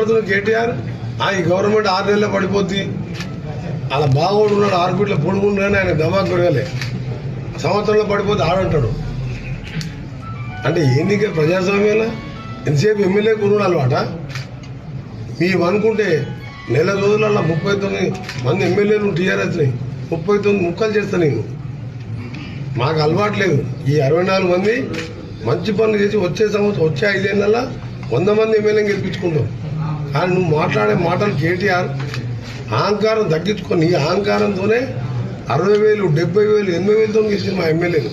మాట్లాడుతున్నావు కేటీఆర్? ఈ గవర్నమెంట్ 6 నెలల్లో పడిపోద్ది, అలా బాగోడు ఉన్నాడు 6 ఫీట్ల పొడుగుండని ఆయన దమాక్ పెరగలే, సంవత్సరంలో పడిపోతే ఆడంటాడు. అంటే ఎన్నిక ప్రజాస్వామ్యంలో ఎంతసేపు ఎమ్మెల్యే కొనుగోలు అలవాట? మేము అనుకుంటే నెల రోజులలో 39 మంది ఎమ్మెల్యేలు టీఆర్ఎస్ని 39 ముక్కలు చేస్తా నేను. మాకు అలవాటు లేదు. ఈ 64 మంది మంచి పనులు చేసి వచ్చే 5 ఏళ్ళల్లో 100 మంది ఎమ్మెల్యేని గెలిపించుకుంటాం. కానీ నువ్వు మాట్లాడే మాటలు కేటీఆర్ అహంకారం తగ్గించుకొని, నీ అహంకారంతోనే 60,000, 70,000, 80,000తో గెలిచింది మా ఎమ్మెల్యేలు.